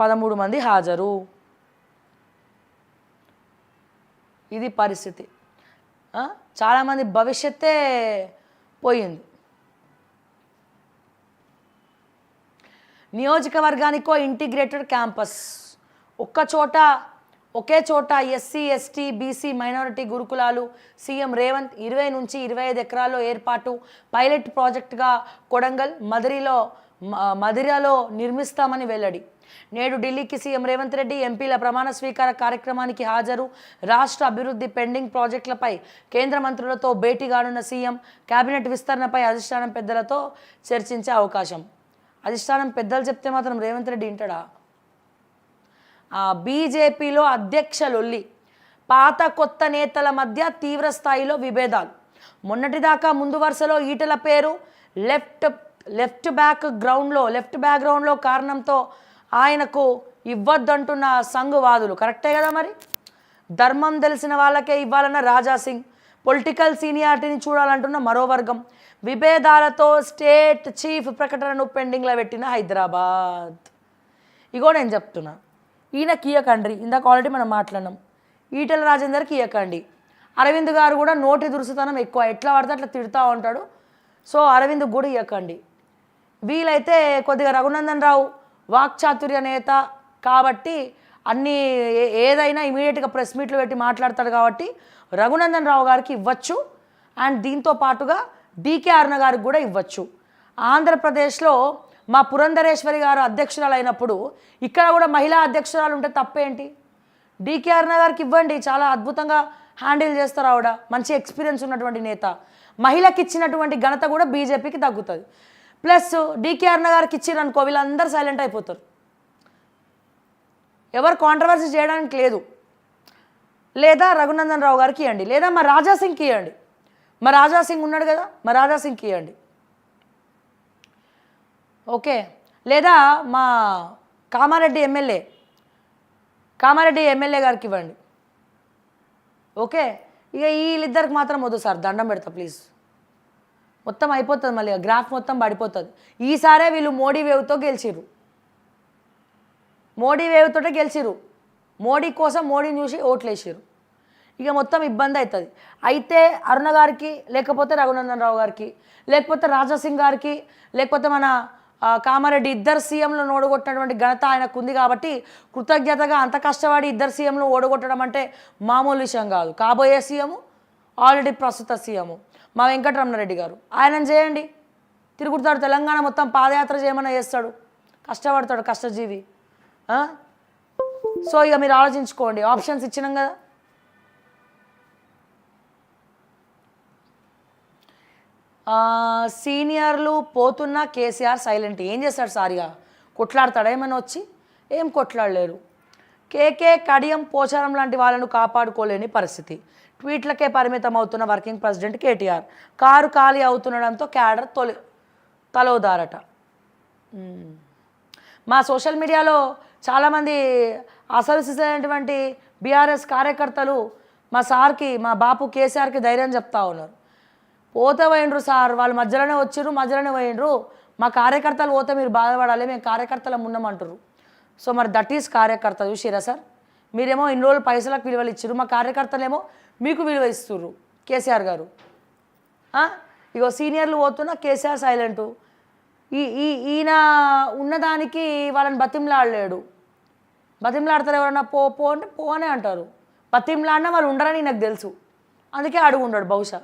13 మంది హాజరు. ఇది పరిస్థితి. చాలామంది భవిష్యత్తే పోయింది. నియోజకవర్గానికో ఇంటిగ్రేటెడ్ క్యాంపస్, ఒకే చోట ఎస్సీ ఎస్టీ బీసీ మైనారిటీ గురుకులాలు సీఎం రేవంత్ 20 నుంచి 25 ఎకరాల్లో ఏర్పాటు పైలట్ ప్రాజెక్టుగా కొడంగల్ మదిరలో నిర్మిస్తామని వెల్లడి. నేడు ఢిల్లీకి సీఎం రేవంత్ రెడ్డి ఎంపీల ప్రమాణ స్వీకార కార్యక్రమానికి హాజరు. రాష్ట్ర అభివృద్ధి పెండింగ్ ప్రాజెక్టులపై కేంద్ర మంత్రులతో భేటీగానున్న సీఎం కేబినెట్ విస్తరణపై అధిష్టానం పెద్దలతో చర్చించే అవకాశం. అధిష్టానం పెద్దలు చెప్తే మాత్రం రేవంత్ రెడ్డి వింటాడా? బీజేపీలో అధ్యక్ష లొల్లి, పాత కొత్త నేతల మధ్య తీవ్ర స్థాయిలో విభేదాలు. మొన్నటిదాకా ముందు వరుసలో ఈటల పేరు లెఫ్ట్ బ్యాక్గ్రౌండ్లో కారణంతో ఆయనకు ఇవ్వద్దంటున్న సంఘవాదులు. కరెక్టే కదా మరి. ధర్మం తెలిసిన వాళ్ళకే ఇవ్వాలన్న రాజాసింగ్, పొలిటికల్ సీనియారిటీని చూడాలంటున్న మరో వర్గం. విభేదాలతో స్టేట్ చీఫ్ ప్రకటనను పెండింగ్లో పెట్టిన హైదరాబాద్. ఇగో నేను చెప్తున్నా, ఈయనకి ఇయ్యకండి. ఇందాక ఆల్రెడీ మనం మాట్లాడినాం. ఈటెల రాజేందర్కి ఇయ్యకండి. అరవింద్ గారు కూడా నోటి దురుసుతనం ఎక్కువ, ఎట్లా పడితే అట్లా తిడుతూ ఉంటాడు. సో అరవింద్ కూడా ఇయ్యకండి. వీలైతే కొద్దిగా రఘునందన్ రావు వాక్చాతుర్య నేత కాబట్టి అన్నీ ఏదైనా ఇమీడియట్గా ప్రెస్ మీట్లు పెట్టి మాట్లాడతాడు కాబట్టి రఘునందన్ రావు గారికి ఇవ్వచ్చు. అండ్ దీంతో పాటుగా డీకే అరుణ గారికి కూడా ఇవ్వచ్చు. ఆంధ్రప్రదేశ్లో మా పురంధరేశ్వరి గారు అధ్యక్షురాలు అయినప్పుడు ఇక్కడ కూడా మహిళా అధ్యక్షురాలు ఉంటే తప్పేంటి? డీకే అరుణ గారికి ఇవ్వండి, చాలా అద్భుతంగా హ్యాండిల్ చేస్తారు. ఆవిడ మంచి ఎక్స్పీరియన్స్ ఉన్నటువంటి నేత. మహిళకి ఇచ్చినటువంటి ఘనత కూడా బీజేపీకి తగ్గుతుంది. ప్లస్ డీకే అరుణ గారికి ఇచ్చారు అనుకో, వీళ్ళందరూ సైలెంట్ అయిపోతారు. ఎవరు కాంట్రవర్సీ చేయడానికి లేదు. లేదా రఘునందన్ రావు గారికి ఇవ్వండి, లేదా మా రాజాసింగ్కి ఇవ్వండి. మా రాజాసింగ్ ఉన్నాడు కదా, మా రాజాసింగ్కి ఇవ్వండి. ఓకే, లేదా మా కామారెడ్డి ఎమ్మెల్యే గారికి ఇవ్వండి. ఓకే, ఇక వీళ్ళిద్దరికి మాత్రం వద్దు సార్, దండం పెడతా ప్లీజ్. మొత్తం అయిపోతుంది, మళ్ళీ గ్రాఫ్ మొత్తం పడిపోతుంది. ఈసారే వీళ్ళు మోడీ వేవ్తో గెలిచిర్రు. మోడీ కోసం మోడీని చూసి ఓట్లు వేసిర్రు. ఇక మొత్తం ఇబ్బంది అవుతుంది. అయితే అరుణ గారికి, లేకపోతే రఘునందన్ రావు గారికి, లేకపోతే రాజాసింగ్ గారికి, లేకపోతే మన కామారెడ్డి, ఇద్దరు సీఎంలను ఓడగొట్టినటువంటి ఘనత ఆయనకు ఉంది కాబట్టి కృతజ్ఞతగా అంత కష్టపడి ఇద్దరు సీఎంలు ఓడగొట్టడం అంటే మామూలు విషయం కాదు. కాబోయే సీఎము, ఆల్రెడీ ప్రస్తుత సీఎము మా వెంకటరమణారెడ్డి గారు, ఆయనను చేయండి. తిరుగుతాడు, తెలంగాణ మొత్తం పాదయాత్ర చేయమని చేస్తాడు, కష్టపడతాడు, కష్టజీవి. సో ఇక మీరు ఆలోచించుకోండి, ఆప్షన్స్ ఇచ్చినాం కదా. సీనియర్లు పోతున్నా కేసీఆర్ సైలెంట్. ఏం చేస్తాడు సారిగా? కొట్లాడతాడా ఏమైనా వచ్చి? ఏం కొట్లాడలేరు. కేకే, కడియం, పోచారం లాంటి వాళ్ళను కాపాడుకోలేని పరిస్థితి. ట్వీట్లకే పరిమితం అవుతున్న వర్కింగ్ ప్రెసిడెంట్ కేటీఆర్. కారు ఖాళీ అవుతుండడంతో క్యాడర్ తలోదారట. మా సోషల్ మీడియాలో చాలామంది అసలు సిసైనటువంటి బీఆర్ఎస్ కార్యకర్తలు మా సార్కి, మా బాపు కేసీఆర్కి ధైర్యం చెప్తా ఉన్నారు. పోతే పోయిండ్రు సార్, వాళ్ళు మధ్యలోనే వచ్చిర్రు, మధ్యలోనే పోయిండ్రు. మా కార్యకర్తలు పోతే మీరు బాధపడాలి, మేము కార్యకర్తలం ఉన్నామంటారు. సో మరి దట్ ఈస్ కార్యకర్త. చూసిరా సార్, మీరేమో ఇన్ని రోజులు పైసలకు విలువలు ఇచ్చారు, మా కార్యకర్తలేమో మీకు విలువ ఇస్తుర్రు కేసీఆర్ గారు. ఇగో సీనియర్లు పోతున్నా కేసీఆర్ సైలెంటు. ఈయన ఉన్నదానికి వాళ్ళని బతిమలాడతారు. ఎవరన్నా పో అంటే పో అనే అంటారు. బతిమలాడినా వాళ్ళు ఉండరని నాకు తెలుసు, అందుకే అడుగుండాడు బహుశా.